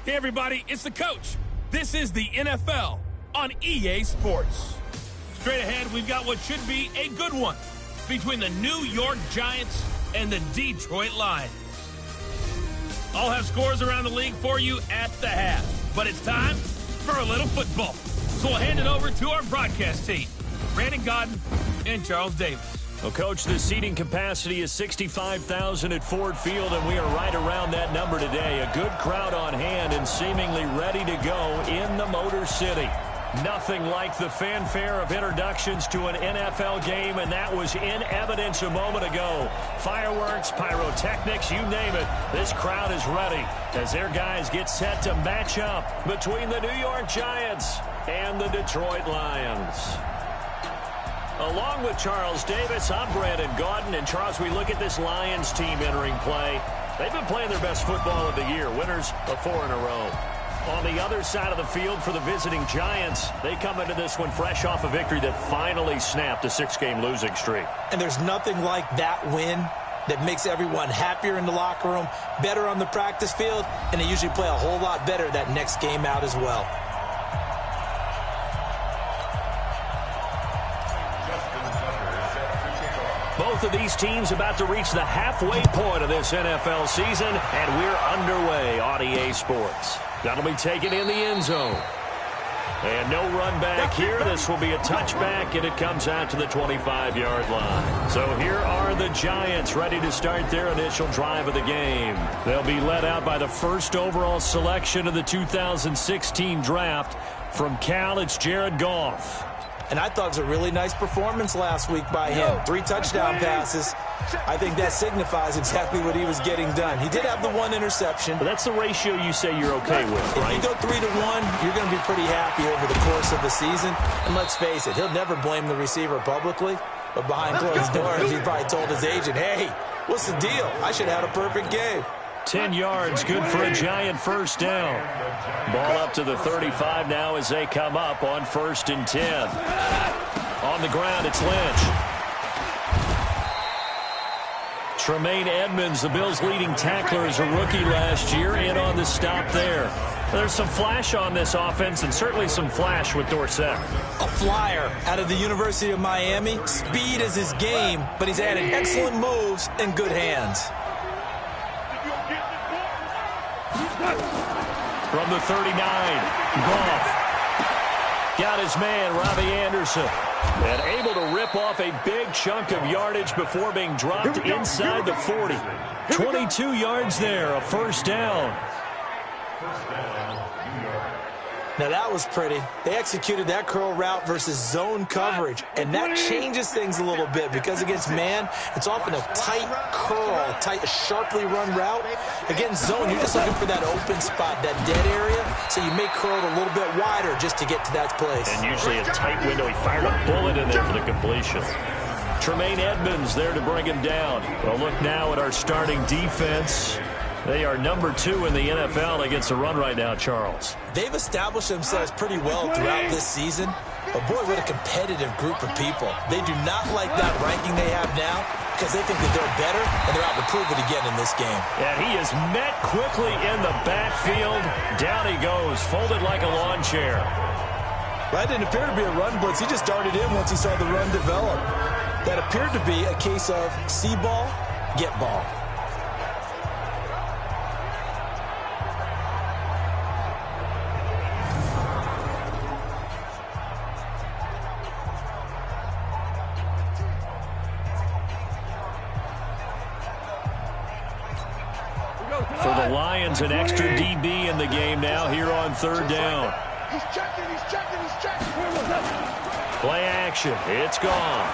Hey, everybody, it's the coach. This is the NFL on EA Sports. Straight ahead, we've got what should be a good one between the New York Giants and the Detroit Lions. I'll have scores around the league for you at the half, but it's time for a little football. So we'll hand it over to our broadcast team, Brandon Gaudin and Charles Davis. Well, Coach, the seating capacity is 65,000 at Ford Field, and we are right around that number today. A good crowd on hand and seemingly ready to go in the Motor City. Nothing like the fanfare of introductions to an NFL game, and that was in evidence a moment ago. Fireworks, pyrotechnics, you name it. This crowd is ready as their guys get set to match up between the New York Giants and the Detroit Lions. Along with Charles Davis, I'm Brandon Gaudin. And Charles, we look at this Lions team entering play. They've been playing their best football of the year, winners of 4 in a row. On the other side of the field for the visiting Giants, they come into this one fresh off a victory that finally snapped a 6-game losing streak. And there's nothing like that win that makes everyone happier in the locker room, better on the practice field, and they usually play a whole lot better that next game out as well. Both of these teams about to reach the halfway point of this NFL season, and we're underway on EA Sports. That'll be taken in the end zone. And no run back here. This will be a touchback, and it comes out to the 25-yard line. So here are the Giants ready to start their initial drive of the game. They'll be led out by the first overall selection of the 2016 draft. From Cal, it's Jared Goff. And I thought it was a really nice performance last week by him. 3 touchdown passes. I think that signifies exactly what he was getting done. He did have the 1 interception. But that's the ratio you say you're okay with, right? If you go 3 to 1, you're going to be pretty happy over the course of the season. And let's face it, he'll never blame the receiver publicly. But behind closed doors, he probably told his agent, hey, what's the deal? I should have had a perfect game. 10 yards, good for a Giant first down. Ball up to the 35 now as they come up on 1st and 10. On the ground, it's Lynch. Tremaine Edmonds, the Bills' leading tackler, as a rookie last year, in on the stop there. There's some flash on this offense, and certainly some flash with Dorsett. A flyer out of the University of Miami. Speed is his game, but he's added excellent moves and good hands. From the 39, Goff got his man, Robbie Anderson, and able to rip off a big chunk of yardage before being dropped inside the 40. 22 yards there, a first down. Now that was pretty. They executed that curl route versus zone coverage, and that changes things a little bit because against man, it's often a tight curl, a sharply run route. Against zone, you're just looking for that open spot, that dead area, so you may curl it a little bit wider just to get to that place. And usually a tight window. He fired a bullet in there for the completion. Tremaine Edmonds there to bring him down. Well, look now at our starting defense. They are number 2 in the NFL against the run right now, Charles. They've established themselves pretty well throughout this season. But, boy, what a competitive group of people. They do not like that ranking they have now because they think that they're better, and they're out to prove it again in this game. And he is met quickly in the backfield. Down he goes, folded like a lawn chair. That didn't appear to be a run blitz. He just darted in once he saw the run develop. That appeared to be a case of see ball, get ball. For the Lions, an extra DB in the game now here on 3rd down. He's checking. Play action. It's gone.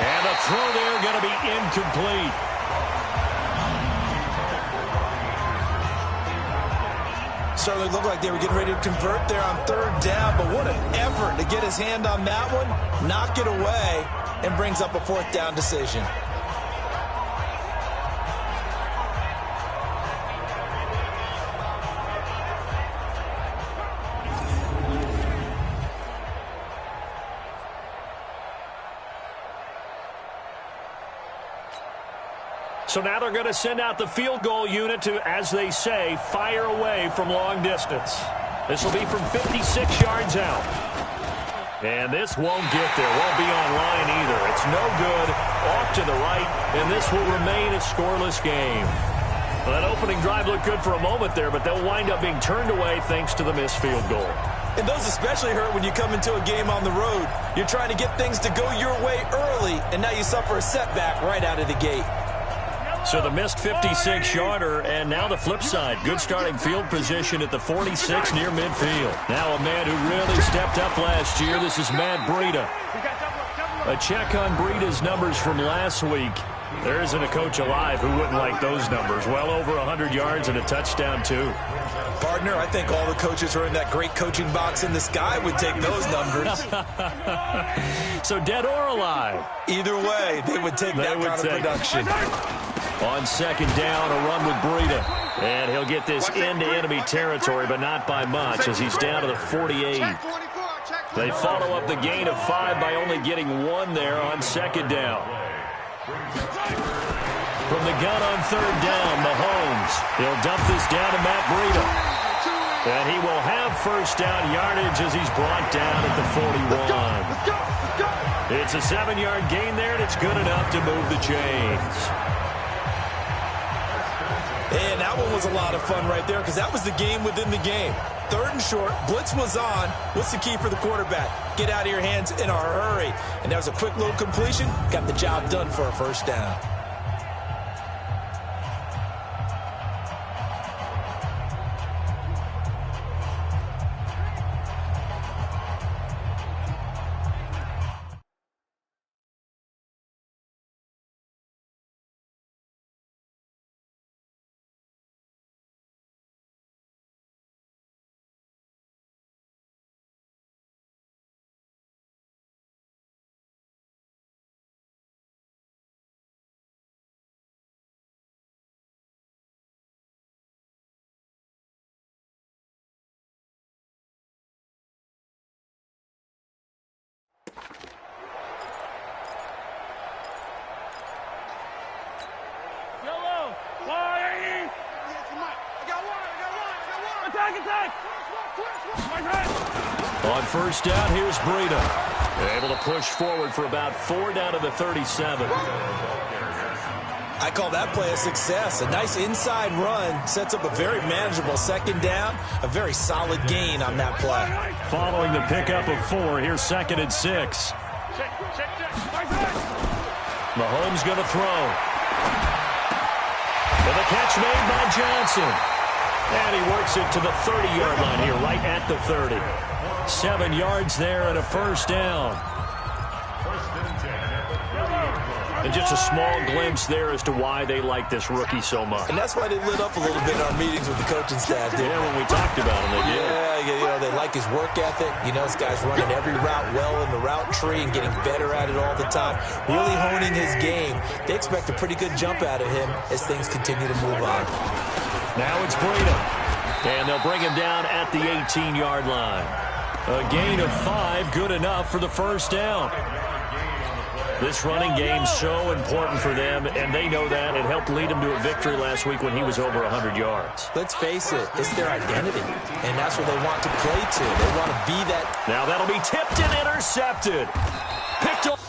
And the throw there going to be incomplete. Certainly looked like they were getting ready to convert there on 3rd down, but what an effort to get his hand on that one, knock it away, and brings up a 4th down decision. So now they're going to send out the field goal unit to, as they say, fire away from long distance. This will be from 56 yards out. And this won't get there. Won't be on line either. It's no good. Off to the right, and this will remain a scoreless game. Well, that opening drive looked good for a moment there, but they'll wind up being turned away thanks to the missed field goal. And those especially hurt when you come into a game on the road. You're trying to get things to go your way early, and now you suffer a setback right out of the gate. So the missed 56-yarder, and now the flip side. Good starting field position at the 46 near midfield. Now a man who really stepped up last year. This is Matt Breida. A check on Breida's numbers from last week. There isn't a coach alive who wouldn't like those numbers. Well over 100 yards and a touchdown, too. Partner, I think all the coaches who are in that great coaching box in the sky would take those numbers. So dead or alive? Either way, they would take that kind of production. On second down, a run with Breida. And he'll get this into enemy territory, but not by much, as he's down to the 48. They follow up the gain of 5 by only getting 1 there on second down. From the gun on third down, Mahomes. He'll dump this down to Matt Breida. And he will have first down yardage as he's brought down at the 41. It's a 7-yard gain there, and it's good enough to move the chains. And that one was a lot of fun right there because that was the game within the game. Third and short, blitz was on. What's the key for the quarterback? Get out of your hands in a hurry. And that was a quick little completion. Got the job done for a first down. On first down, here's Breida. Able to push forward for about 4 down to the 37. I call that play a success. A nice inside run sets up a very manageable second down. A very solid gain on that play. Following the pickup of 4, here's second and 6. Mahomes going to throw. And the catch made by Johnson. And he works it to the 30-yard line here, right at the 30. 7 yards there and a first down. And just a small glimpse there as to why they like this rookie so much. And that's why they lit up a little bit in our meetings with the coaching staff. Yeah, when we talked about him, they did. Yeah, they like his work ethic. You know, this guy's running every route well in the route tree and getting better at it all the time. Really honing his game. They expect a pretty good jump out of him as things continue to move on. Now it's Breida. And they'll bring him down at the 18-yard line. A gain of 5, good enough for the first down. This running game's so important for them, and they know that. It helped lead them to a victory last week when he was over 100 yards. Let's face it, it's their identity, and that's what they want to play to. They want to be that. Now that'll be tipped and intercepted. Picked up.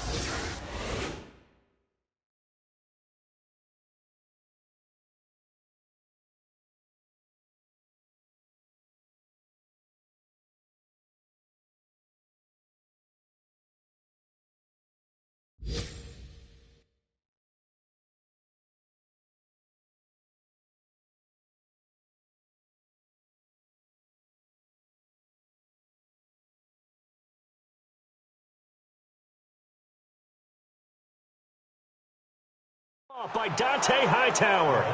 By Dante Hightower.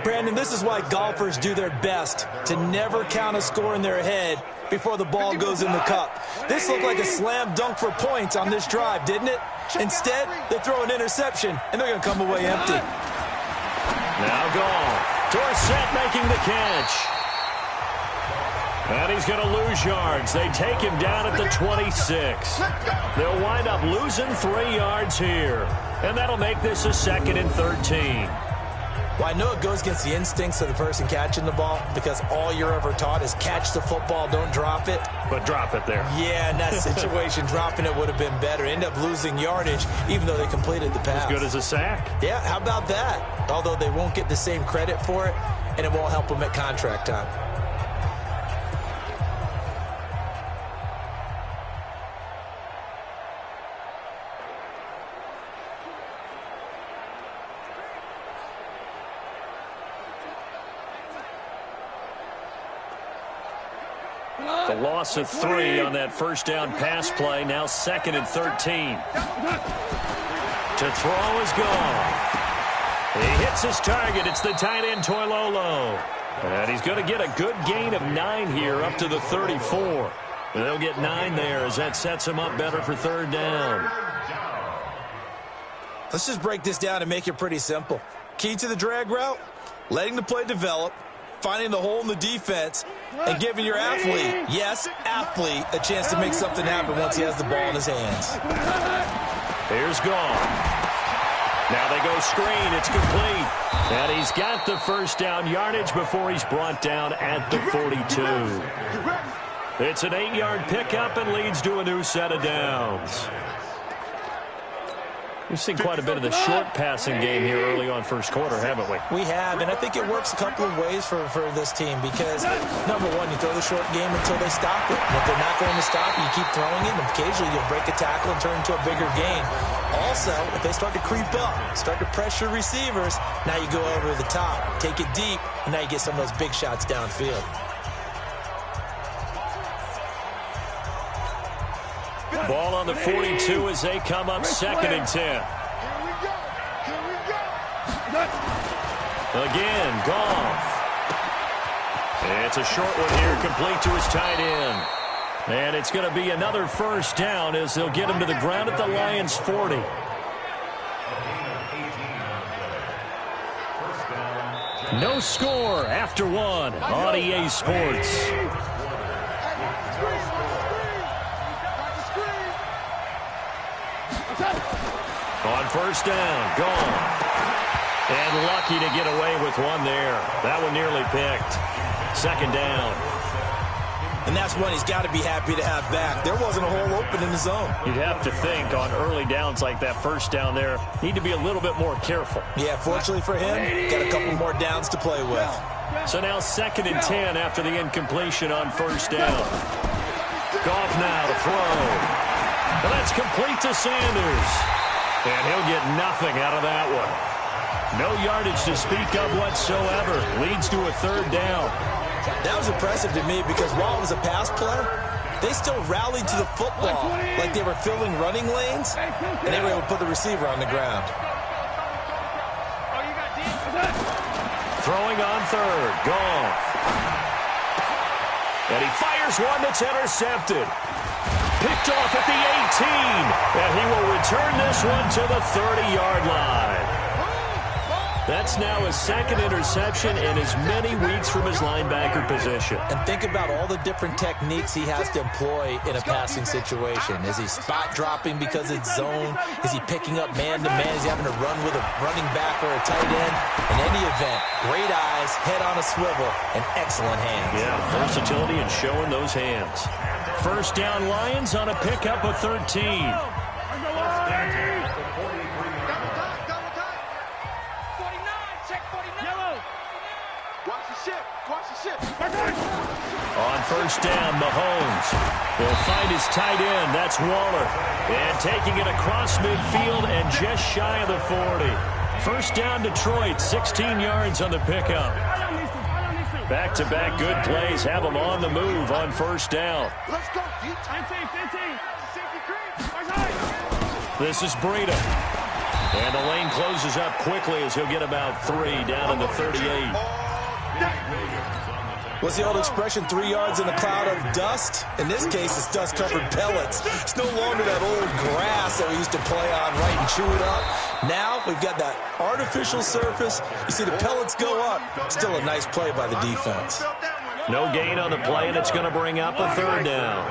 Brandon, this is why golfers do their best to never count a score in their head before the ball goes in the cup. This looked like a slam dunk for points on this drive, didn't it? Instead, they throw an interception, and they're going to come away empty. Now Goff. Dorsett making the catch. And he's going to lose yards. They take him down at the 26. They'll wind up losing 3 yards here. And that'll make this a 2nd and 13. Well, I know it goes against the instincts of the person catching the ball because all you're ever taught is catch the football, don't drop it. But drop it there. Yeah, in that situation, dropping it would have been better. End up losing yardage even though they completed the pass. As good as a sack. Yeah, how about that? Although they won't get the same credit for it, and it won't help them at contract time. The loss of 3 on that first down pass play. Now 2nd and 13. To throw is Goff. He hits his target. It's the tight end, Toilolo. And he's going to get a good gain of 9 here up to the 34. They'll get 9 there as that sets him up better for 3rd down. Let's just break this down and make it pretty simple. Key to the drag route, letting the play develop, finding the hole in the defense, and giving your athlete, yes, athlete, a chance to make something happen once he has the ball in his hands. Here's Goff. Now they go screen. It's complete. And he's got the first down yardage before he's brought down at the 42. It's an 8-yard pickup and leads to a new set of downs. We've seen quite a bit of the short passing game here early on first quarter, haven't we? We have, and I think it works a couple of ways for this team because, number one, you throw the short game until they stop it. And if they're not going to stop it, you keep throwing it, and occasionally you'll break a tackle and turn into a bigger gain. Also, if they start to creep up, start to pressure receivers, now you go over the top, take it deep, and now you get some of those big shots downfield. Ball on the 42 as they come up 2nd and 10. Again, Goff. It's a short one here, complete to his tight end. And it's going to be another first down as they'll get him to the ground at the Lions' 40. No score after 1 on EA Sports. On first down, Goff. And lucky to get away with one there. That one nearly picked. 2nd down. And that's one he's got to be happy to have back. There wasn't a hole open in the zone. You'd have to think on early downs like that first down there, need to be a little bit more careful. Yeah, fortunately for him, got a couple more downs to play with. So now 2nd and 10 after the incompletion on first down. Goff now to throw. Well, that's complete to Sanders. And he'll get nothing out of that one. No yardage to speak of whatsoever. Leads to a 3rd down. That was impressive to me because while it was a pass play, they still rallied to the football like they were filling running lanes, and they were able to put the receiver on the ground. Throwing on 3rd, Goff. And he fires one that's intercepted. Picked off at the 18, and he will return this one to the 30-yard line. That's now his 2nd interception in as many weeks from his linebacker position. And think about all the different techniques he has to employ in a passing situation. Is he spot dropping because it's zone? Is he picking up man-to-man? Is he having to run with a running back or a tight end? In any event, great eyes, head on a swivel, and excellent hands. Yeah, versatility and showing those hands. First down, Lions on a pickup of 13. On first down, Mahomes will find his tight end. That's Waller. And taking it across midfield and just shy of the 40. First down, Detroit, 16 yards on the pickup. Back-to-back good plays have them on the move on first down. Let's go, 15. This is Breida. And the lane closes up quickly as he'll get about 3 down in the 38. What's the old expression, 3 yards in a cloud of dust? In this case, it's dust-covered pellets. It's no longer that old grass that we used to play on, right, and chew it up. Now we've got that artificial surface. You see the pellets go up. Still a nice play by the defense. No gain on the play, and it's going to bring up a third down.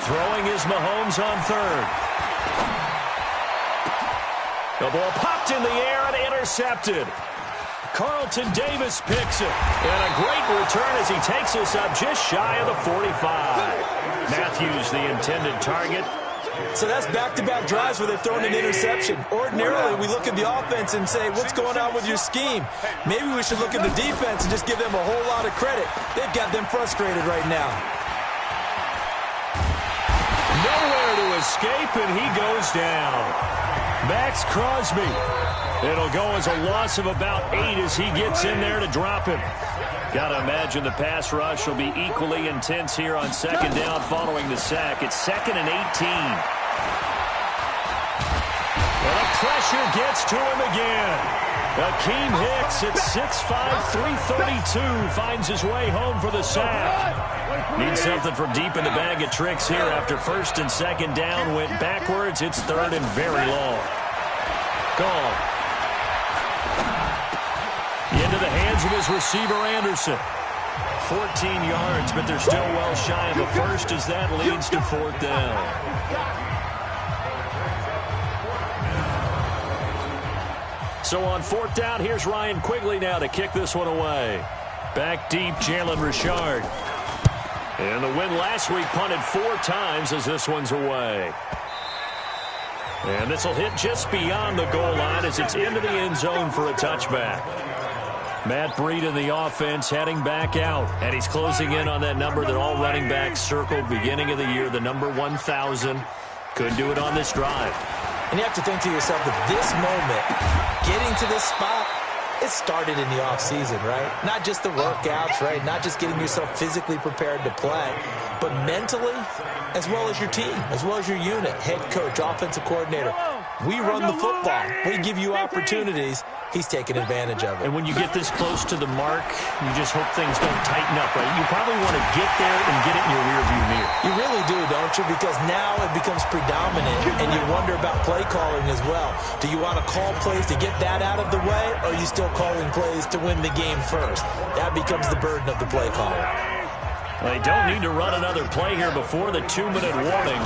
Throwing is Mahomes on third. The ball popped in the air and intercepted. Carlton Davis picks it. And a great return as he takes us up just shy of the 45. Matthews, the intended target. So that's back-to-back drives where they've thrown an interception. Ordinarily, we look at the offense and say, what's going on with your scheme? Maybe we should look at the defense and just give them a whole lot of credit. They've got them frustrated right now. Nowhere to escape, and he goes down. Max Crosby. It'll go as a loss of about 8 as he gets in there to drop him. Got to imagine the pass rush will be equally intense here on second down following the sack. It's 2nd and 18. And the pressure gets to him again. Akeem Hicks at 6'5", 332 finds his way home for the sack. Needs something from deep in the bag of tricks here after 1st and 2nd down went backwards. It's 3rd and very long. Gone. Into the hands of his receiver, Anderson. 14 yards, but they're still well shy of a first as that leads to 4th down. So on 4th down, here's Ryan Quigley now to kick this one away. Back deep, Jalen Richard. And the win last week punted 4 times as this one's away. And this will hit just beyond the goal line as it's into the end zone for a touchback. Matt Breed in the offense heading back out. And he's closing in on that number that all running backs circled beginning of the year, the number 1,000. Couldn't do it on this drive. And you have to think to yourself that this moment, getting to this spot, it started in the offseason, right? Not just the workouts, right? Not just getting yourself physically prepared to play, but mentally, as well as your team, as well as your unit, head coach, offensive coordinator. We run the football. We give you opportunities. He's taking advantage of it. And when you get this close to the mark, you just hope things don't tighten up, right? You probably want to get there and get it in your rearview mirror. You really do, don't you? Because now it becomes predominant, and you wonder about play calling as well. Do you want to call plays to get that out of the way, or are you still calling plays to win the game first? That becomes the burden of the play caller. They don't need to run another play here before the 2-minute warning.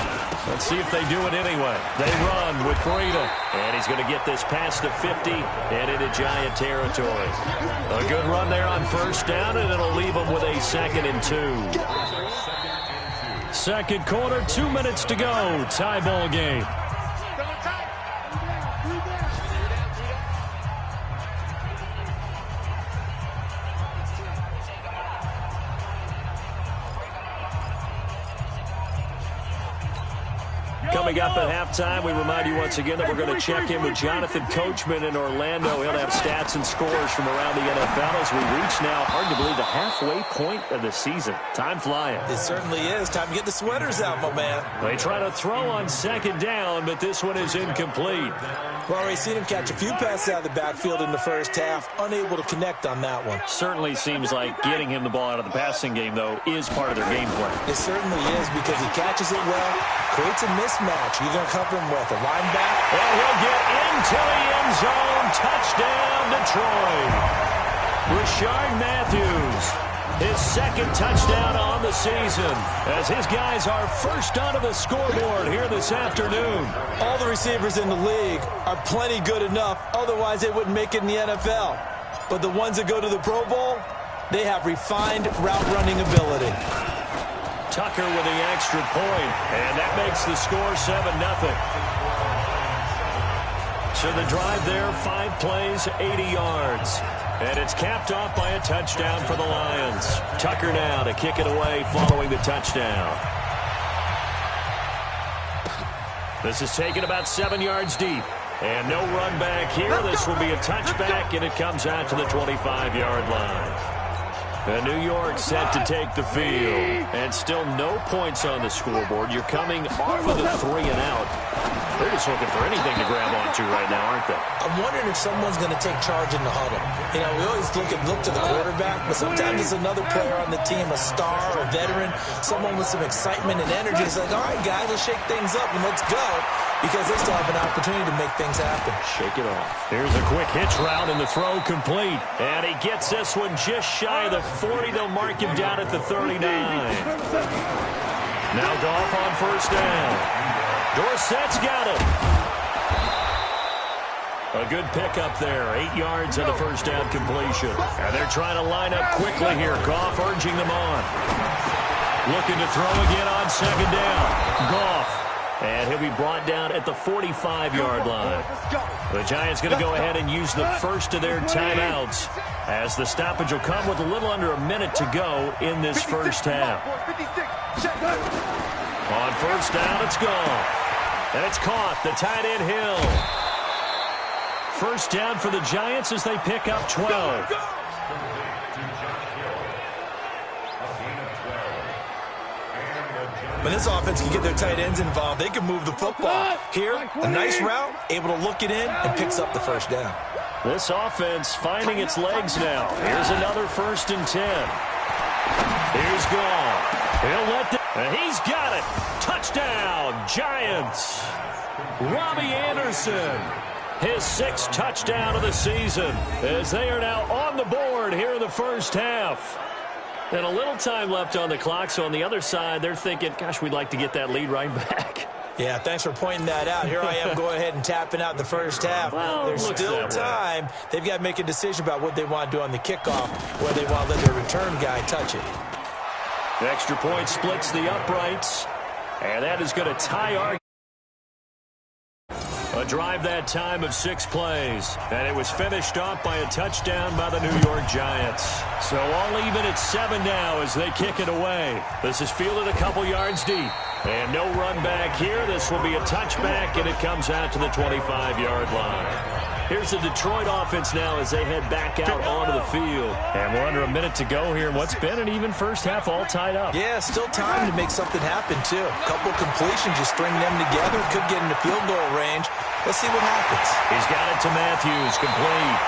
Let's see if they do it anyway. They run with Breida. And he's going to get this past the 50 and into Giant territory. A good run there on 1st down, and it'll leave them with a 2nd and 2. Second quarter, 2 minutes to go. Tie ball game. Coming up at halftime, we remind you once again that we're going to check in with Jonathan Coachman in Orlando. He'll have stats and scores from around the NFL as we reach now, hard to believe, the halfway point of the season. Time flying. It certainly is. Time to get the sweaters out, my man. They try to throw on 2nd down, but this one is incomplete. Well, we've seen him catch a few passes out of the backfield in the first half, unable to connect on that one. Certainly seems like getting him the ball out of the passing game, though, is part of their game plan. It certainly is because he catches it well, creates a mismatch. You're going to cover him with a linebacker. And he'll get into the end zone. Touchdown, Detroit. Rishard Matthews, his 2nd touchdown on the season as his guys are first onto the scoreboard here this afternoon. All the receivers in the league are plenty good enough, otherwise they wouldn't make it in the NFL. But the ones that go to the Pro Bowl, they have refined route running ability. Tucker with the extra point, and that makes the score 7-0. So the drive there, 5 plays, 80 yards. And it's capped off by a touchdown for the Lions. Tucker now to kick it away following the touchdown. This is taken about 7 yards deep. And no run back here. This will be a touchback, and it comes out to the 25-yard line. And New York set to take the field. And still no points on the scoreboard. You're coming off of the 3-and-out. They're just looking for anything to grab onto right now, aren't they? I'm wondering if someone's going to take charge in the huddle. You know, we always look to the quarterback, but sometimes it's another player on the team, a star, a veteran, someone with some excitement and energy. It's like, all right, guys, let's shake things up and let's go. because they still have an opportunity to make things happen. Shake it off. Here's a quick hitch route, and the throw complete. And he gets this one just shy of the 40. They'll mark him down at the 39. Now Goff on first down. Dorsett's got it. A good pickup there. 8 yards on the first down completion. And they're trying to line up quickly here. Goff urging them on. Looking to throw again on second down. Goff. And he'll be brought down at the 45-yard line. The Giants going to go ahead and use the first of their timeouts, as the stoppage will come with a little under a minute to go in this first half. On first down, it's gone. And it's caught. The tight end Hill. First down for the Giants as they pick up 12. When this offense can get their tight ends involved, they can move the football. Here, a nice route, able to look it in, and picks up the first down. This offense finding its legs now. Here's another 1st and 10. Here's Goff. He'll let the... And he's got it. Touchdown, Giants. Robbie Anderson. His 6th touchdown of the season, as they are now on the board here in the first half. And a little time left on the clock, so on the other side, they're thinking, gosh, we'd like to get that lead right back. Yeah, thanks for pointing that out. Here I am going ahead and tapping out the first half. Well, there's still time. They've got to make a decision about what they want to do on the kickoff, whether they want to let their return guy touch it. The extra point splits the uprights, and that is going to tie our... A drive that time of 6 plays, and it was finished off by a touchdown by the New York Giants. So all even at 7 now as they kick it away. This is fielded a couple yards deep, and no run back here. This will be a touchback, and it comes out to the 25-yard line. Here's the Detroit offense now as they head back out onto the field. And we're under a minute to go here in what's been an even first half, all tied up. Yeah, still time to make something happen, too. A couple completions, you string them together, could get into field goal range. Let's see what happens. He's got it to Matthews, complete.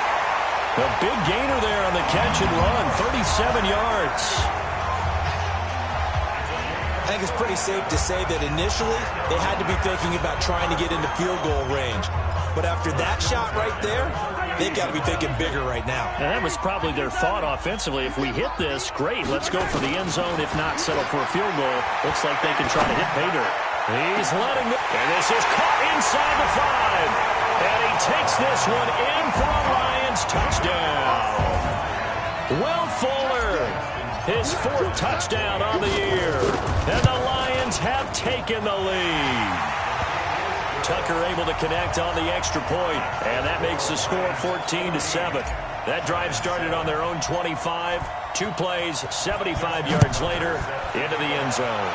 A big gainer there on the catch and run, 37 yards. I think it's pretty safe to say that initially they had to be thinking about trying to get into field goal range. But after that shot right there, they've got to be thinking bigger right now. And that was probably their thought offensively. If we hit this, great. Let's go for the end zone. If not, settle for a field goal. Looks like they can try to hit pay dirt. He's letting it. And this is caught inside the 5. And he takes this one in for a Lions touchdown. Will Fuller, his 4th touchdown on the year. And the Lions have taken the lead. Tucker able to connect on the extra point, and that makes the score 14-7. That drive started on their own 25. 2 plays, 75 yards later, into the end zone.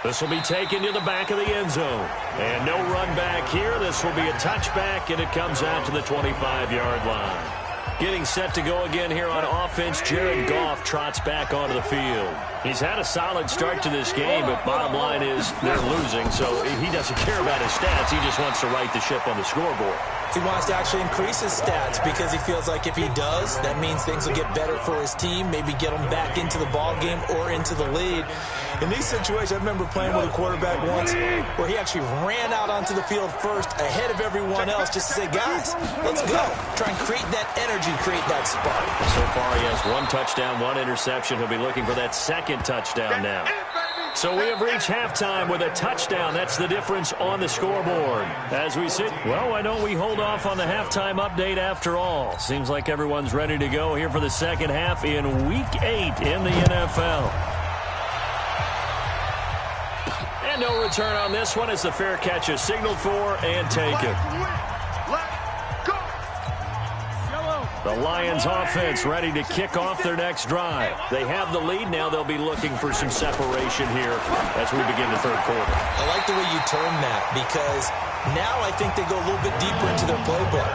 This will be taken to the back of the end zone. And no run back here. This will be a touchback, and it comes out to the 25-yard line. Getting set to go again here on offense, Jared Goff trots back onto the field. He's had a solid start to this game, but bottom line is they're losing, so he doesn't care about his stats. He just wants to right the ship on the scoreboard. He wants to actually increase his stats because he feels like if he does, that means things will get better for his team, maybe get him back into the ball game or into the lead. In these situations, I remember playing with a quarterback once where he actually ran out onto the field first ahead of everyone else just to say, guys, let's go. Try and create that energy, create that spark. So far, he has 1 touchdown, 1 interception. He'll be looking for that 2nd touchdown now. So we have reached halftime with a touchdown. That's the difference on the scoreboard. As we sit, well, why don't we hold off on the halftime update after all? Seems like everyone's ready to go here for the second half in Week 8 in the NFL. And no return on this one as the fair catch is signaled for and taken. The Lions offense ready to kick off their next drive. They have the lead. Now they'll be looking for some separation here as we begin the 3rd quarter. I like the way you term that because now I think they go a little bit deeper into their playbook.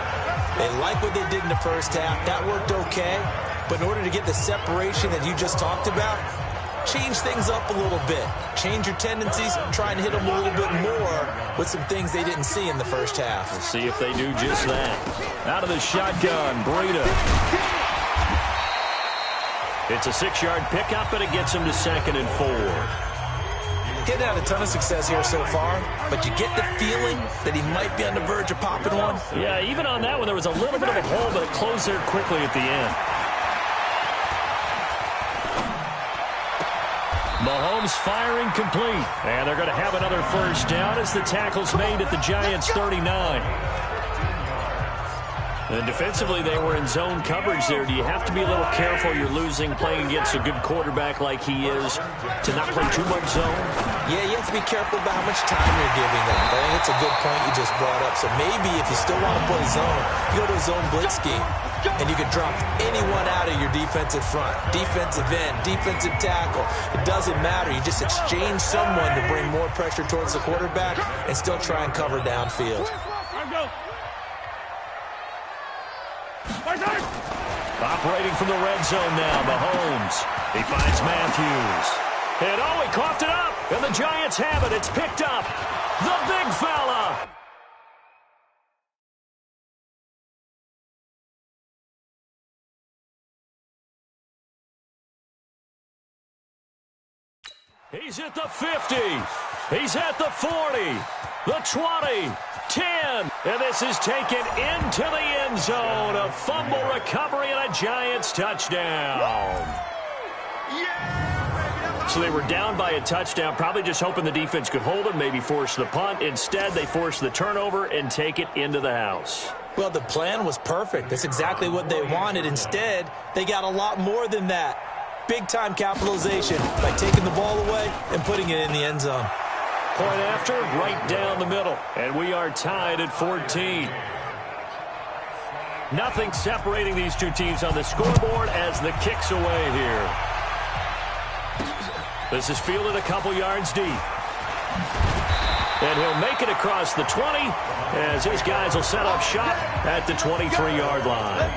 They like what they did in the first half. That worked okay. But in order to get the separation that you just talked about, change things up a little bit. Change your tendencies, try and hit them a little bit more with some things they didn't see in the first half. We'll see if they do just that. Out of the shotgun, Breida. It's a 6-yard pickup, and it gets him to 2nd and 4. Getting had a ton of success here so far, but you get the feeling that he might be on the verge of popping one. Yeah, even on that one, there was a little bit of a hole, but it closed there quickly at the end. Mahomes firing complete. And they're going to have another first down as the tackle's made at the Giants' 39. And defensively, they were in zone coverage there. Do you have to be a little careful? You're losing playing against a good quarterback like he is to not play too much zone? Yeah, you have to be careful about how much time you're giving them. I think it's a good point you just brought up. So maybe if you still want to play zone, you go to a zone blitz scheme. And you can drop anyone out of your defensive front. Defensive end, defensive tackle. It doesn't matter. You just exchange someone to bring more pressure towards the quarterback and still try and cover downfield. Operating from the red zone now, Mahomes. He finds Matthews. And he coughed it up. And the Giants have it. It's picked up. The big fella. He's at the 50. He's at the 40. The 20. 10. And this is taken into the end zone. A fumble recovery and a Giants touchdown. So they were down by a touchdown, probably just hoping the defense could hold them, maybe force the punt. Instead, they forced the turnover and take it into the house. Well, the plan was perfect. That's exactly what they wanted. Instead, they got a lot more than that. Big-time capitalization by taking the ball away and putting it in the end zone. Point after, right down the middle. And we are tied at 14. Nothing separating these two teams on the scoreboard as the kick's away here. This is fielded a couple yards deep. And he'll make it across the 20 as his guys will set up shop at the 23-yard line.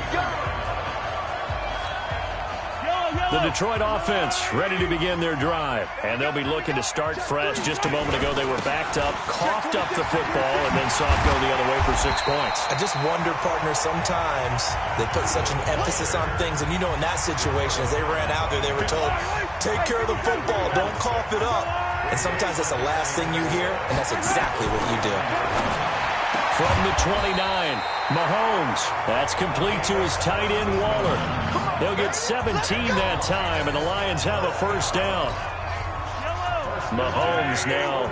The Detroit offense ready to begin their drive. And they'll be looking to start fresh. Just a moment ago, they were backed up, coughed up the football, and then saw it go the other way for 6 points. I just wonder, partner, sometimes they put such an emphasis on things. And, you know, in that situation, as they ran out there, they were told, take care of the football, don't cough it up. And sometimes that's the last thing you hear, and that's exactly what you do. From the 29, Mahomes. That's complete to his tight end, Waller. They'll get 17 that time, and the Lions have a first down. Mahomes now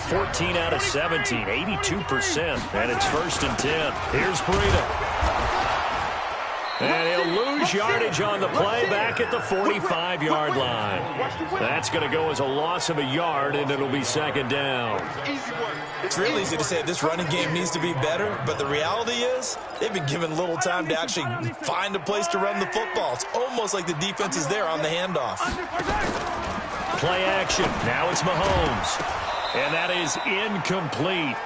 14 out of 17, 82%, and it's 1st and 10. Here's Breida. And he'll lose yardage on the play back at the 45-yard line. That's going to go as a loss of a yard, and it'll be 2nd down. It's real easy to say this running game needs to be better, but the reality is they've been given little time to actually find a place to run the football. It's almost like the defense is there on the handoff. Play action. Now it's Mahomes. And that is incomplete.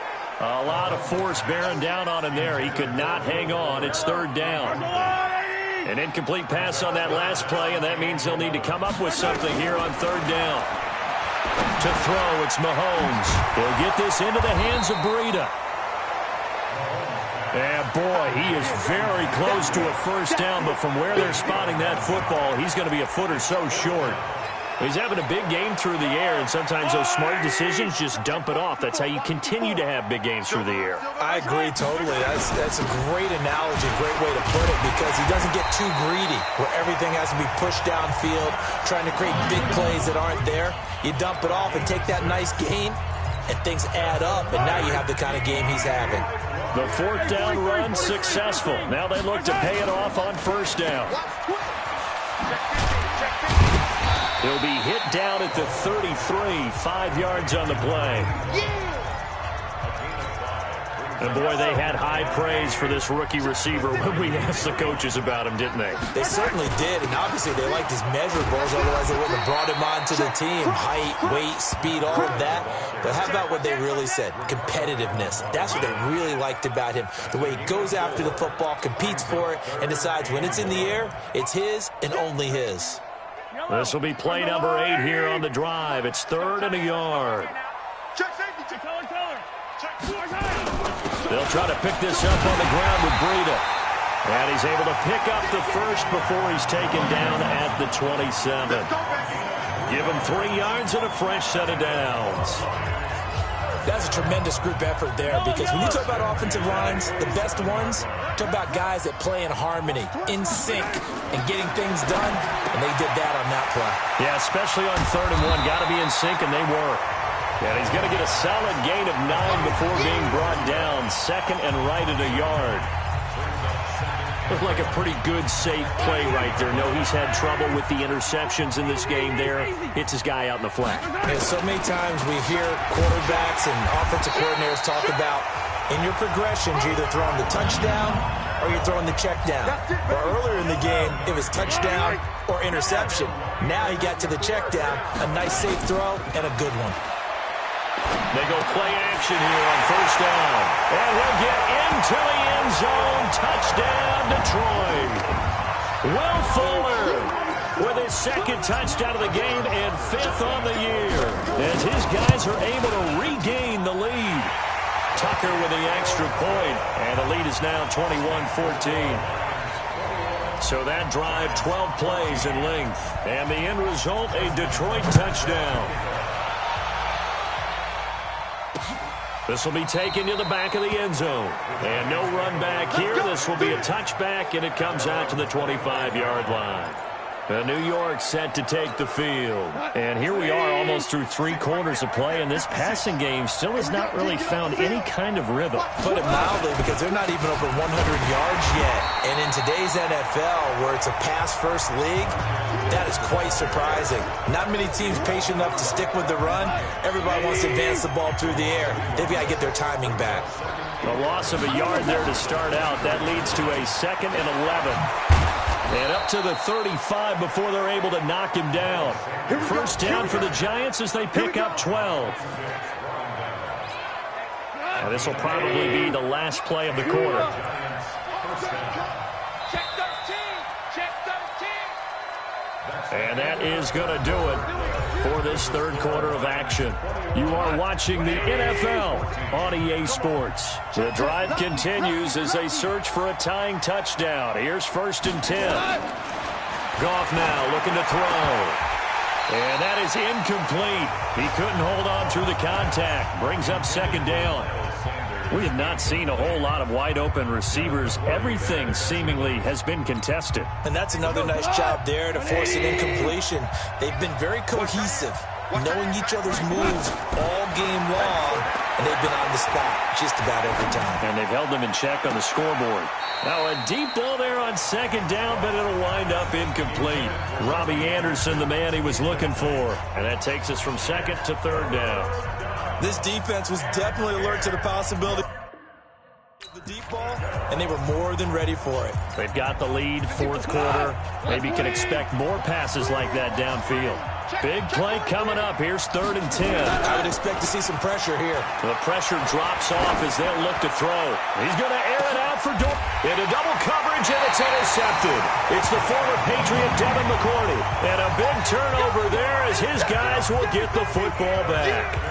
A lot of force bearing down on him there. He could not hang on. It's 3rd down. An incomplete pass on that last play, and that means they'll need to come up with something here on 3rd down. To throw, it's Mahomes. He'll get this into the hands of Breida. And boy, he is very close to a first down, but from where they're spotting that football, he's going to be a foot or so short. He's having a big game through the air, and sometimes those smart decisions just dump it off. That's how you continue to have big games through the air. I agree totally. That's a great analogy, great way to put it, because he doesn't get too greedy where everything has to be pushed downfield, trying to create big plays that aren't there. You dump it off and take that nice gain, and things add up, and now you have the kind of game he's having. The 4th down run successful. Now they look to pay it off on 1st down. He'll be hit down at the 33, 5 yards on the play. And boy, they had high praise for this rookie receiver when we asked the coaches about him, didn't they? They certainly did, and obviously they liked his measurables, otherwise they wouldn't have brought him onto the team. Height, weight, speed, all of that. But how about what they really said? Competitiveness. That's what they really liked about him. The way he goes after the football, competes for it, and decides when it's in the air, it's his and only his. This will be play number 8 here on the drive. It's 3rd and a yard. They'll try to pick this up on the ground with Breida. And he's able to pick up the first before he's taken down at the 27. Give him 3 yards and a fresh set of downs. That's a tremendous group effort there, because when you talk about offensive lines, the best ones, talk about guys that play in harmony, in sync, and getting things done, and they did that on that play. Yeah, especially on 3rd and 1. Got to be in sync, and they were. And he's going to get a solid gain of 9 before being brought down. 2nd and right at a yard. Looked like a pretty good, safe play right there. No, he's had trouble with the interceptions in this game there. Hits his guy out in the flat. And so many times we hear quarterbacks and offensive coordinators talk about, in your progressions, you're either throwing the touchdown or you're throwing the check down. But earlier in the game, it was touchdown or interception. Now he got to the check down, a nice safe throw, and a good one. They go play action here on 1st down. And he'll get into the end zone. Touchdown, Detroit. Will Fuller with his 2nd touchdown of the game and 5th on the year, as his guys are able to regain the lead. Tucker with the extra point, and the lead is now 21-14. So that drive, 12 plays in length, and the end result, a Detroit touchdown. This will be taken to the back of the end zone. And no run back here. This will be a touchback, and it comes out to the 25-yard line. New York set to take the field. And here we are almost through 3 quarters of play, and this passing game still has not really found any kind of rhythm. Put it mildly, because they're not even over 100 yards yet. And in today's NFL, where it's a pass-first league, that is quite surprising. Not many teams patient enough to stick with the run. Everybody wants to advance the ball through the air. They've got to get their timing back. A loss of a yard there to start out. That leads to a 2nd and 11. And up to the 35 before they're able to knock him down. 1st down for the Giants as they pick up 12. And this will probably be the last play of the quarter. Check 13. Check 13. And that is going to do it for this 3rd quarter of action. You are watching the NFL on EA Sports. The drive continues as they search for a tying touchdown. Here's 1st and 10. Goff now looking to throw. And that is incomplete. He couldn't hold on through the contact. Brings up 2nd down. We have not seen a whole lot of wide-open receivers. Everything seemingly has been contested. And that's another nice job there to force an incompletion. They've been very cohesive, knowing each other's moves all game long, and they've been on the spot just about every time. And they've held them in check on the scoreboard. Now a deep ball there on 2nd down, but it'll wind up incomplete. Robbie Anderson, the man he was looking for. And that takes us from 2nd to 3rd down. This defense was definitely alert to the possibility of the deep ball, and they were more than ready for it. They've got the lead, 4th quarter. Maybe can expect more passes like that downfield. Big play coming up. Here's 3rd and 10. I would expect to see some pressure here. The pressure drops off as they'll look to throw. He's going to air it out for Dortch. Into double coverage, and it's intercepted. It's the former Patriot Devin McCourty. And a big turnover there as his guys will get the football back.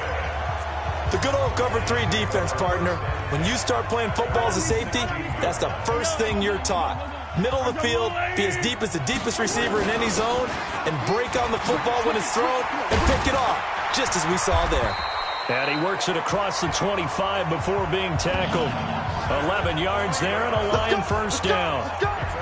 The good old cover 3 defense, partner. When you start playing football as a safety, that's the first thing you're taught. Middle of the field, be as deep as the deepest receiver in any zone, and break on the football when it's thrown and pick it off, just as we saw there. And he works it across the 25 before being tackled. 11 yards there and a Lion 1st down.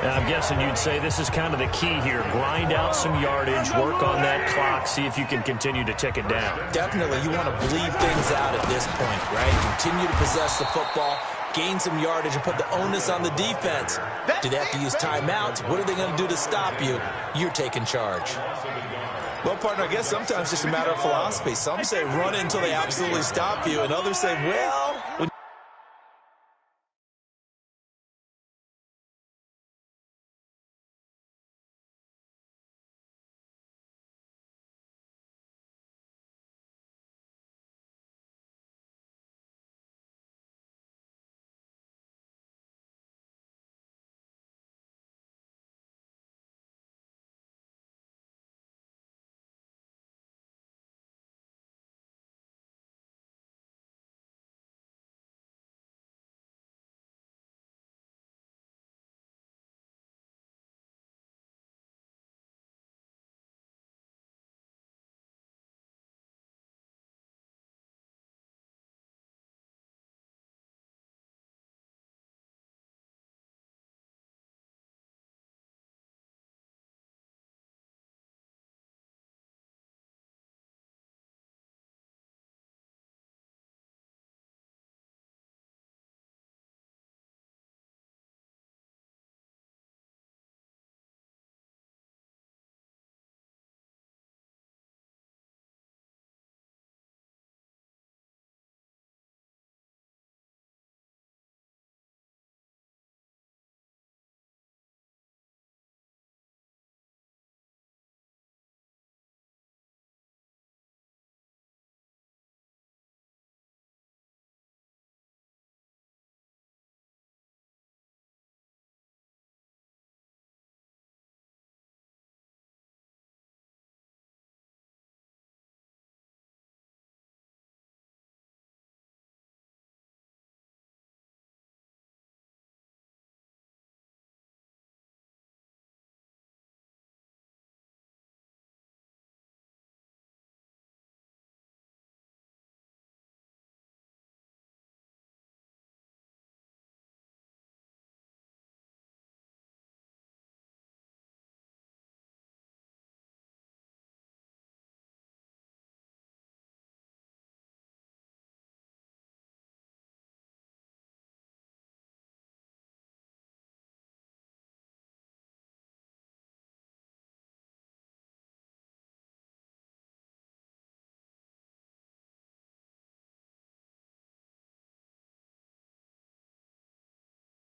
And I'm guessing you'd say this is kind of the key here. Grind out some yardage, work on that clock, see if you can continue to tick it down. Definitely, you want to bleed things out at this point, right? Continue to possess the football, gain some yardage, and put the onus on the defense. Do they have to use timeouts? What are they going to do to stop you? You're taking charge. Well, partner, I guess sometimes it's just a matter of philosophy. Some say run it until they absolutely stop you, and others say, well...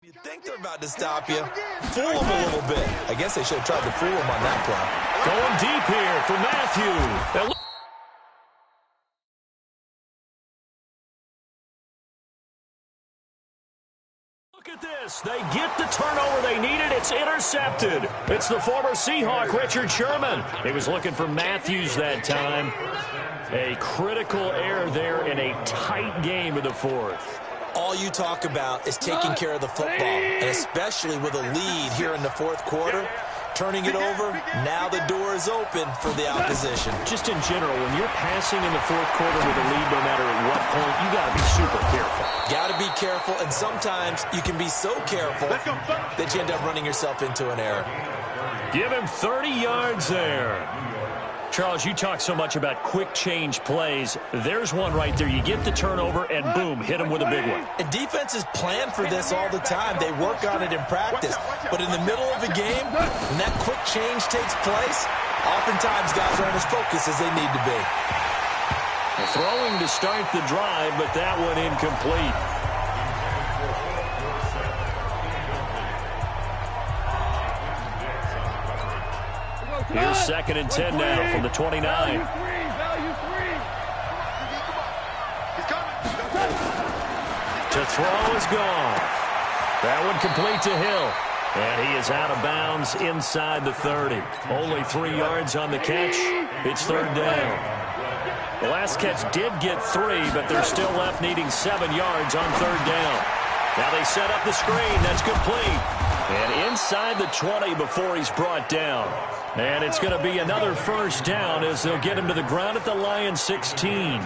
You think they're about to stop you, fool them a little bit. I guess they should have tried to fool them on that play. Going deep here for Matthew. Look at this. They get the turnover they needed. It's intercepted. It's the former Seahawk, Richard Sherman. He was looking for Matthews that time. A critical error there in a tight game of the fourth. All you talk about is taking care of the football, and especially with a lead here in the fourth quarter, turning it over, now the door is open for the opposition. Just in general, when you're passing in the fourth quarter with a lead, no matter at what point, you got to be super careful. Got to be careful, and sometimes you can be so careful that you end up running yourself into an error. Give him 30 yards there. Charles, you talk so much about quick change plays. There's one right there. You get the turnover, and boom, hit him with a big one. And defenses plan for this all the time. They work on it in practice. But in the middle of a game, when that quick change takes place, oftentimes guys aren't as focused as they need to be. Throwing to start the drive, but that one incomplete. Here's 2nd and 10 now from the 29. To throw is gone. That one complete to Hill. And he is out of bounds inside the 30. Only 3 yards on the catch. It's 3rd down. The last catch did get 3, but they're still left needing 7 yards on 3rd down. Now they set up the screen. That's complete. And inside the 20 before he's brought down. And it's going to be another 1st down as they'll get him to the ground at the Lions 16.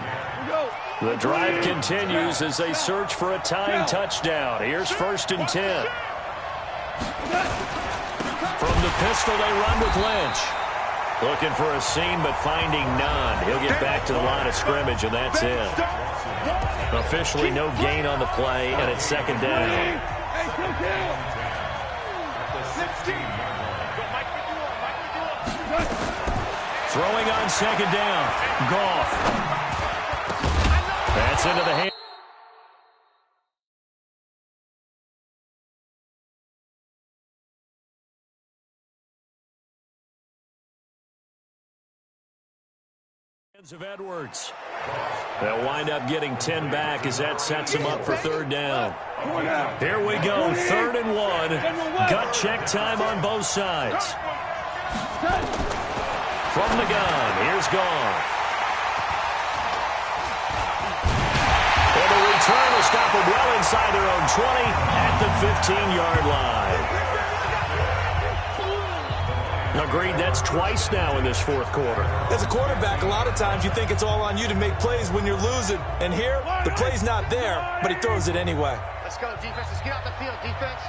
The drive continues as they search for a tying touchdown. Here's 1st and 10. From the pistol, they run with Lynch. Looking for a seam, but finding none. He'll get back to the line of scrimmage, and that's it. Officially no gain on the play, and it's 2nd down. Throwing on 2nd down. Goff. That's into the hand. Of Edwards. They'll wind up getting 10 back as that sets them up for 3rd down. Here we go, 3rd and 1. Gut check time on both sides. From the gun, here's Goff. And the return will stop them well inside their own 20 at the 15-yard line. Agreed, that's twice now in this fourth quarter. As a quarterback, a lot of times you think it's all on you to make plays when you're losing. And here, the play's not there, but he throws it anyway. Let's go, defense. Let's get out the field, defense.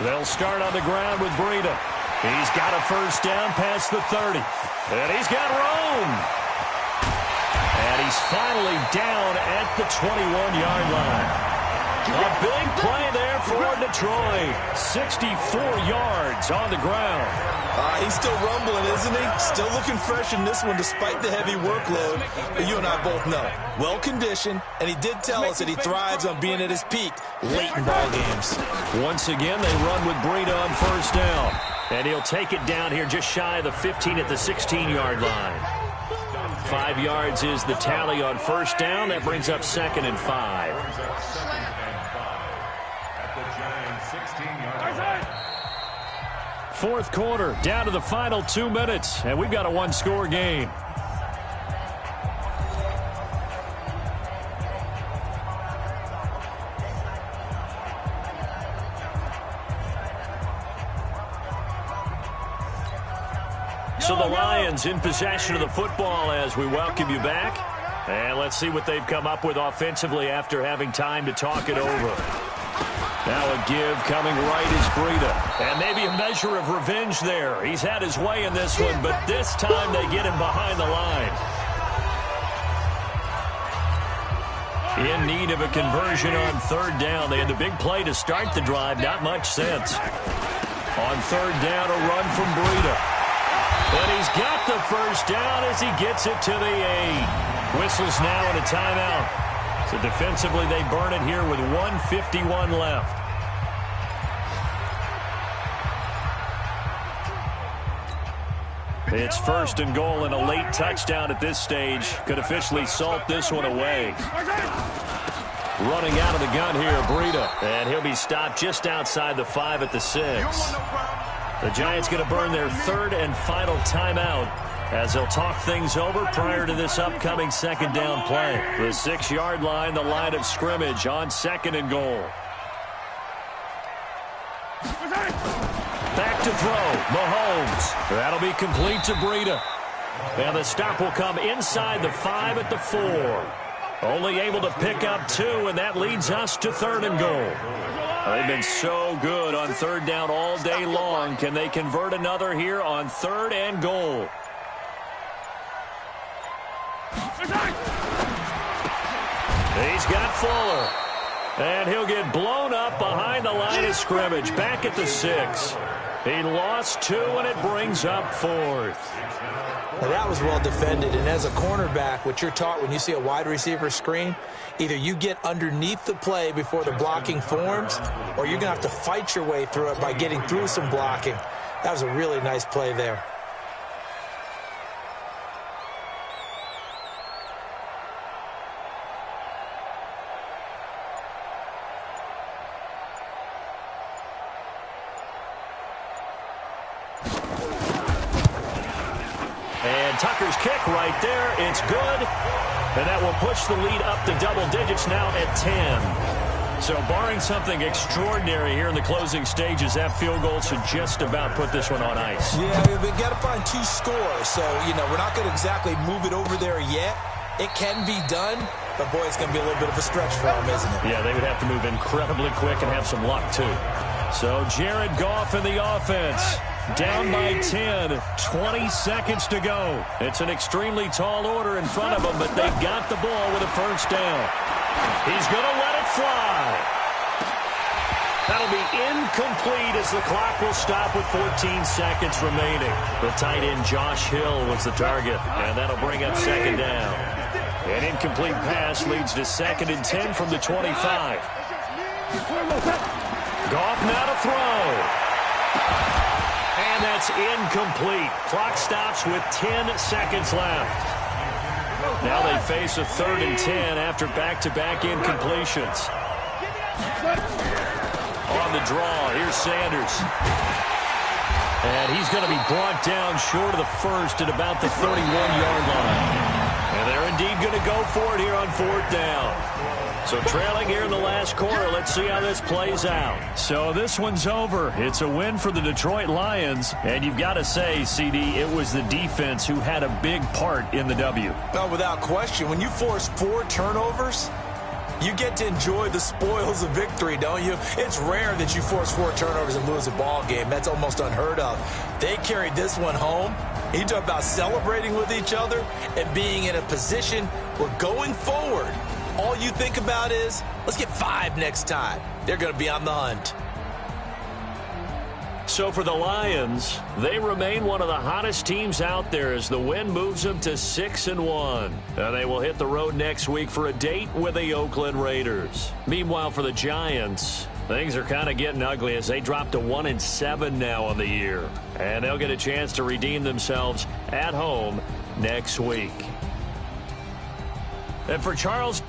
They'll start on the ground with Breida. He's got a 1st down past the 30. And he's got Rome. And he's finally down at the 21-yard line. A big play there for Detroit. 64 yards on the ground. He's still rumbling, isn't he? Still looking fresh in this one despite the heavy workload. But you and I both know. Well-conditioned, and he did tell us that he thrives on being at his peak late in ball games. Once again, they run with Breida on 1st down. And he'll take it down here just shy of the 15 at the 16-yard line. 5 yards is the tally on 1st down. That brings up 2nd and 5. Fourth quarter, down to the final 2 minutes, and we've got a 1-score game. So the Lions in possession of the football as we welcome you back. And let's see what they've come up with offensively after having time to talk it over. Now a give coming right is Breida. And maybe a measure of revenge there. He's had his way in this one, but this time they get him behind the line. In need of a conversion on 3rd down. They had the big play to start the drive. Not much sense. On 3rd down, a run from Breida. And he's got the 1st down as he gets it to the 8. Whistles now and a timeout. So defensively, they burn it here with 1:51 left. It's 1st and goal, and a late touchdown at this stage could officially salt this one away. Running out of the gun here, Breida. And he'll be stopped just outside the 5 at the 6. The Giants going to burn their 3rd and final timeout as they'll talk things over prior to this upcoming 2nd down play. The 6-yard line, the line of scrimmage on 2nd and goal. Back to throw, Mahomes. That'll be complete to Breida. And the stop will come inside the 5 at the 4. Only able to pick up 2, and that leads us to 3rd and goal. They've been so good on 3rd down all day long. Can they convert another here on 3rd and goal? He's got Fuller. And he'll get blown up behind the line of scrimmage. Back at the 6. He lost 2, and it brings up 4th. Now that was well defended, and as a cornerback, what you're taught when you see a wide receiver screen, either you get underneath the play before the blocking forms, or you're going to have to fight your way through it by getting through some blocking. That was a really nice play there. Tucker's kick right there. It's good. And that will push the lead up to double digits now at 10. So barring something extraordinary here in the closing stages, that field goal should just about put this one on ice. Yeah, we've got to find 2 scores. So, we're not going to exactly move it over there yet. It can be done, but, boy, it's going to be a little bit of a stretch for them, isn't it? Yeah, they would have to move incredibly quick and have some luck, too. So Jared Goff in the offense. Down by 10, 20 seconds to go. It's an extremely tall order in front of them, but they got the ball with a 1st down. He's going to let it fly. That'll be incomplete as the clock will stop with 14 seconds remaining. The tight end Josh Hill was the target, and that'll bring up 2nd down. An incomplete pass leads to 2nd and 10 from the 25. Goff now to throw. And that's incomplete. Clock stops with 10 seconds left. Now they face a 3rd and 10 after back-to-back incompletions. On the draw, here's Sanders. And he's going to be brought down short of the 1st at about the 31-yard line. And they're indeed going to go for it here on 4th down. So trailing here in the last quarter, let's see how this plays out. So this one's over. It's a win for the Detroit Lions. And you've got to say, CD, it was the defense who had a big part in the W. No, without question. When you force 4 turnovers, you get to enjoy the spoils of victory, don't you? It's rare that you force 4 turnovers and lose a ball game. That's almost unheard of. They carried this one home. You talk about celebrating with each other and being in a position where going forward, all you think about is, let's get 5 next time. They're going to be on the hunt. So for the Lions, they remain one of the hottest teams out there as the win moves them to 6-1. And they will hit the road next week for a date with the Oakland Raiders. Meanwhile, for the Giants, things are kind of getting ugly as they drop to 1-7 now on the year. And they'll get a chance to redeem themselves at home next week. And for Charles